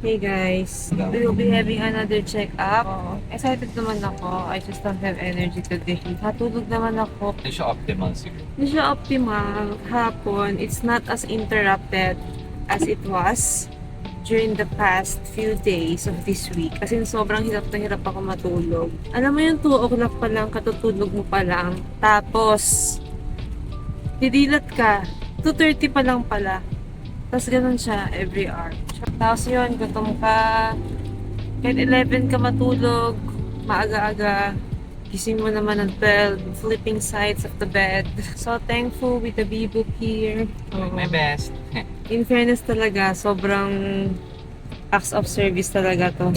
Hey guys, we will be having another check-up. Excited naman ako. I just don't have energy today. Natulog naman ako. Hindi siya optimal siguro. Hindi siya optimal. Hapon, it's not as interrupted as it was during the past few days of this week. Kasi sobrang hirap na hirap ako matulog. Alam mo yung 2 o'clock pa lang, katutulog mo pa lang. Tapos, didilat ka. 2:30 pa lang pala. Tapos ganun siya every hour. Tapos yun, gutom ka. Kahit 11 ka matulog, maaga-aga. Gising mo naman ng 12, flipping sides of the bed. So thankful with the B-book here. Doing my best. In fairness talaga, sobrang acts of service talaga to.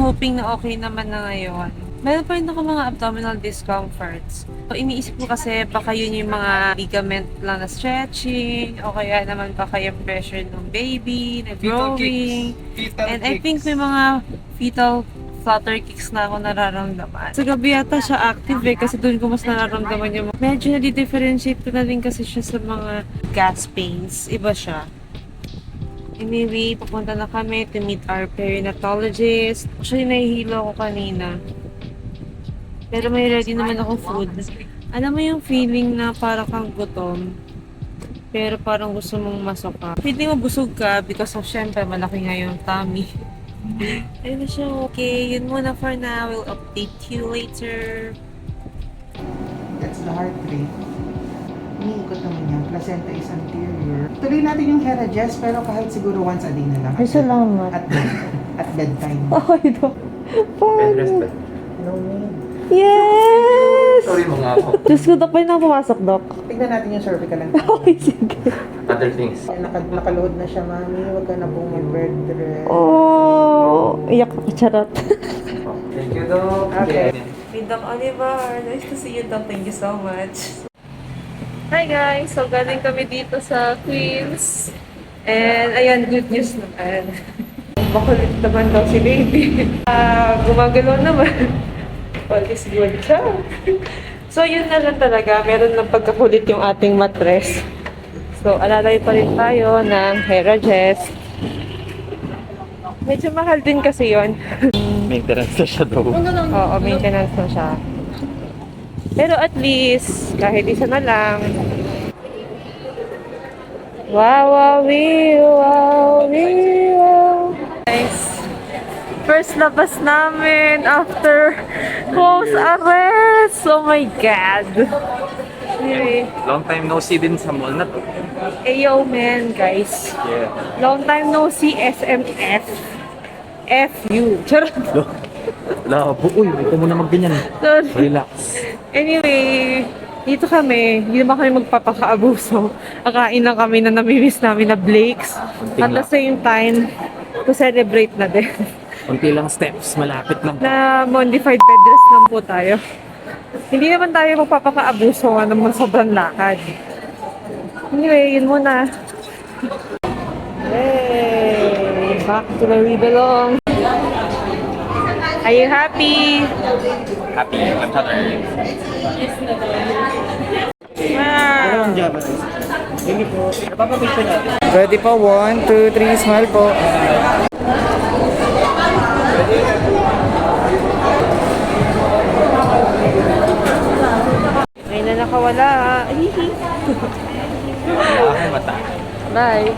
Hoping na okay naman na ngayon. Meron pa rin ako mga abdominal discomforts. So, iniisip ko kasi baka yun yung mga ligament lang na stretching o kaya naman baka yung pressure ng baby na growing. And I think may mga fetal flutter kicks na ako nararamdaman. Sa gabi yata siya active kasi doon ko mas nararamdaman yung medyo nadi-differentiate ko na din kasi siya sa mga gas pains. Iba siya. Anyway, papunta na kami to meet our perinatologist. Actually, nahihilo ako kanina. Pero may ready naman akong food. Alam mo yung feeling na parang kang gutom, pero parang gusto mong masok ka. Feeling mo busog ka because of syempre malaki nga yung tummy. Ayun na siya, okay. Yun muna for now. We'll update you later. That's the heart rate. Umiikot naman yan. Placenta is anterior. Tuloy natin yung Hera-Jess, pero kahit siguro once a day na lang. Ay, salamat. At bedtime. Okay, Dok. Bed rest ba? No need. Yes! Sorry mo nga ako. Diyos ko, Dok, pwede na pumasok, Dok. Tignan natin yung cervical and Okay, sige. Other things. Nakaluhod na siya, mami. Huwag ka na pong mag-bed rest. Oh, iyak ako, charot. Thank you, Doc. Okay. Hey, Doc Oliver. Nice to see you, Doc. Thank you so much. Hi, guys. So, galing kami dito sa Queens. And, ayan, good news naman. Makulit naman daw si baby. Gumagalaw naman. All is good siya. So, yun na lang talaga. Meron ng pagkakulit yung ating mattress. So, alalay pa rin tayo ng Hera-Jess. Medyo mahal din kasi yun. Maintenance na siya daw. Oo, maintenance na siya. Pero at least, kahit isa na lang. Wow, wow, wow, wow. Guys, first labas namin after close arrest. Oh my God. Anyway, Long time no see din sa mall na to. ayo man, guys. Yeah. Long time no see SMF. FU. Charot. Labo. Uy, ito mo na magganyan. Relax. Anyway, dito kami, hindi naman kami magpapakaabuso. Akain lang kami na namimiss namin na Blake's. At the same time, to celebrate na din. Kunti lang steps, malapit lang. Na modified bed rest lang po tayo. Hindi naman tayo magpapakaabuso naman sobrang lakad. Anyway, yun muna. Hey, back to where we belong. Are you happy? Happy. I'm tired. Wow. Ready po? 1, 2, 3, smile po. May na nakawala. Hihi. Wala akong mata. Bye.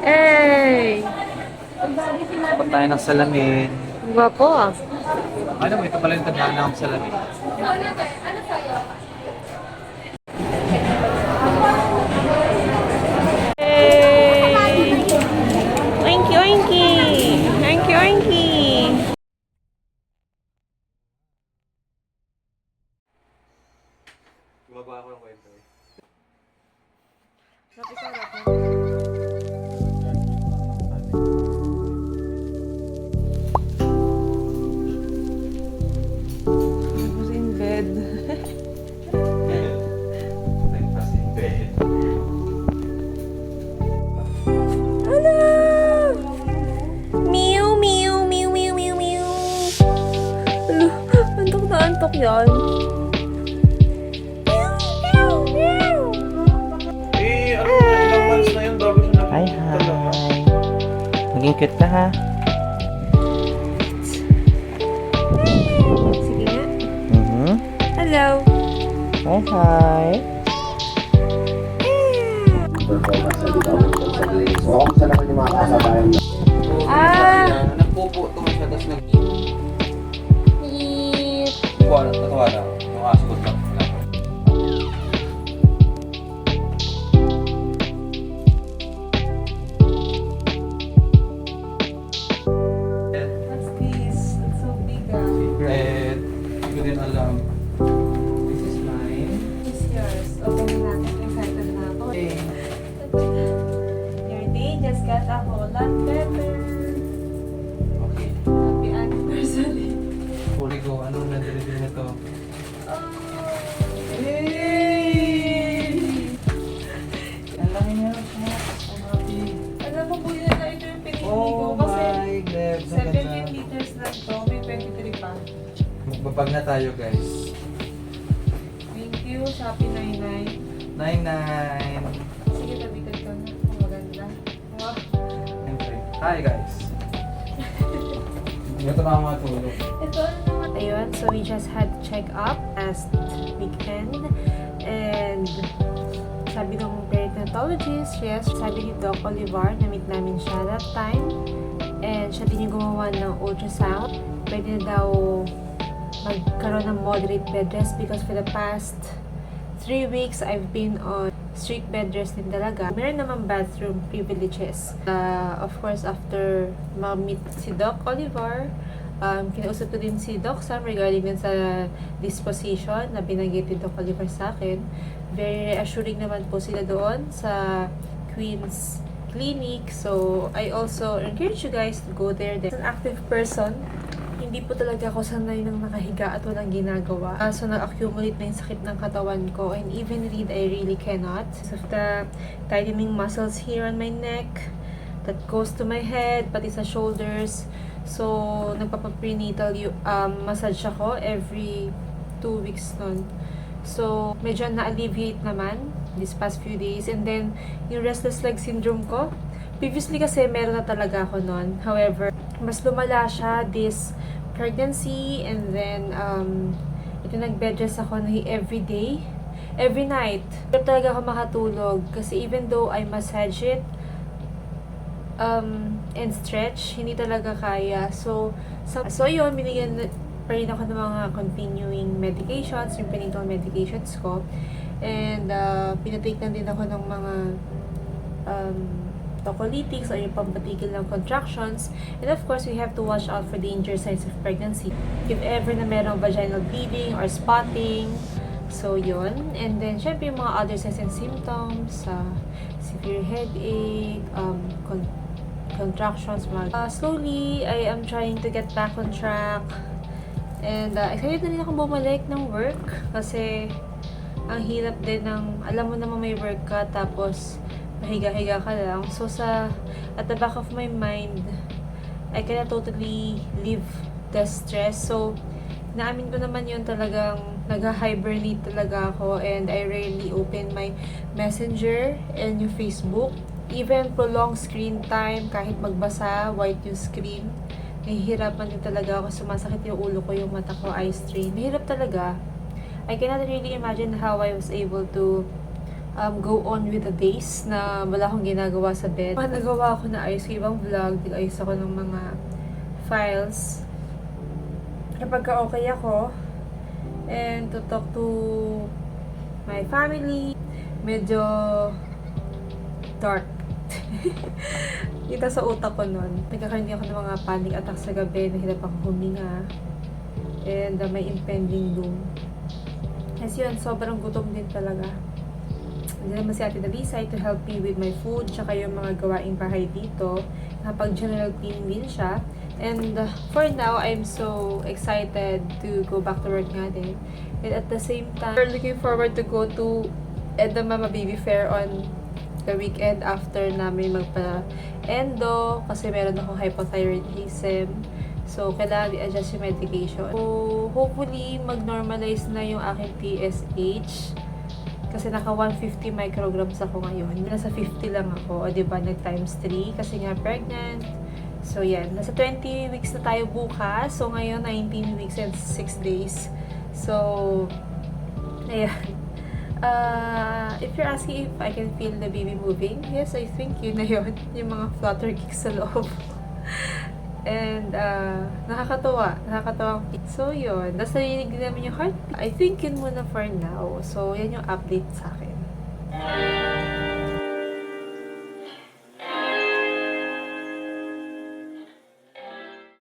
Hey! Dapat tayo ng salamin. Gwapo ah. Ano mo, ito pala yung tagana ng salamin. Hey! Oinky oinky! Oinky oinky! Gumagawa ako ng kwento eh. I was in bed. Hello! Meow, meow, meow, meow, meow, meow. Antok na antok yan. Magiging cute na ha. Sige nga. Mhm. Hello. Hi, hi. So, kamusta naman yung mga kasabayan niyo? Nagpupo to siya, tapos natawa na. Nakasagot lang. What's this? It's so big. Secret. Hindi ko din alam. This is mine. It's yours. Open natin. Excited na ako. Your day just got a whole lot better. Okay. Happy anniversary. Huli ko, anong nandito na to? Ang laki niya. Ang happy. Alam mo, buhay na ito yung pinili ko Oh kasi my God. 17 liters lang to. May 23 pa. Magbabag na tayo, guys. Thank you, Shopee 99. 99. Sige, tabitan ko na. Ang maganda. Wow. Siyempre. Hi, guys. Ito na ang mga tulog. Ito ano naman. Ayun, so we just had to check up last weekend. And sabi ng perinatologist, yes, sabi ni Doc Olivar, na-meet namin siya that time. And siya din yung gumawa ng ultrasound. Pwede na daw magkaroon ng moderate bed rest because for the past 3 weeks, I've been on strict bed rest din talaga. Meron naman bathroom privileges. Of course, after ma-meet si Doc Olivar, kinausap ko din si Doc Sam regarding din sa disposition na binanggit ni Doc Olivar sa akin. Very reassuring naman po sila doon sa Queen's Clinic. So, I also encourage you guys to go there. As an active person, hindi po talaga ako sanay ng nakahiga at walang ginagawa. So, nag-accumulate na yung sakit ng katawan ko. And even read, I really cannot. So, the tightening muscles here on my neck, that goes to my head, pati sa shoulders. So, nagpapaprenatal massage ako every 2 weeks nun. So, medyo na-alleviate naman these past few days. And then, yung restless leg syndrome ko, previously kasi meron na talaga ako nun. However, mas lumala siya this pregnancy. And then, ito nag-bed rest ako na every day, every night. Pero talaga ako makatulog. Kasi even though I massage it, and stretch, hindi talaga kaya. So yun, binigyan pa rin ako ng mga continuing medications, yung prenatal medications ko. And, pinatake na din ako ng mga tocolytics or yung pampatigil ng contractions. And of course, we have to watch out for danger signs of pregnancy. If ever na merong vaginal bleeding or spotting, so yun. And then, syempre yung mga other signs and symptoms, severe headache, contractions, slowly, I am trying to get back on track. And excited na rin ako bumalik ng work kasi ang hirap din ng, alam mo naman may work ka tapos mahiga-higa ka lang. So at the back of my mind, I cannot totally leave the stress. So naamin ko naman yun, talagang nag-hibernate talaga ako and I rarely open my messenger and yung Facebook. Even prolonged screen time, kahit magbasa, white yung screen, nahihirapan din talaga ako, sumasakit yung ulo ko, yung mata ko, eye strain. Mahirap talaga. I cannot really imagine how I was able to go on with the days na wala akong ginagawa sa bed. Nagawa ako na ayos ko ibang vlog, nag-ayos ako ng mga files. Kapag okay ako, and to talk to my family, medyo dark. Kita sa utak ko nun. Nagkakaroon ako ng mga panic attack sa gabi, nahirap ako huminga. And may impending doom. Kasi yun, sobrang gutom din talaga. Hindi naman si Ate Dalisay to help me with my food, tsaka yung mga gawaing bahay dito. Kapag general cleaning din siya. And for now, I'm so excited to go back to work nga din. And at the same time, we're looking forward to go to Edna Mama Baby Fair on the weekend after namin magpa-endo kasi meron akong hypothyroidism. So, kailangan i-adjust yung medication. So, hopefully, mag-normalize na yung aking TSH. Kasi naka 150 micrograms ako ngayon. Nasa 50 lang ako. O, diba, nag-times 3. Kasi nga, pregnant. So, yan. Nasa 20 weeks na tayo bukas. So, ngayon, 19 weeks and 6 days. So, ayan. If you're asking if I can feel the baby moving, yes, I think yun na yun. Yung mga flutter kicks sa loob. And, nakakatawa. Nakakatawang so, yun. Tapos narinig din namin yung heartbeat. I think yun muna for now. So, yan yung update sa akin.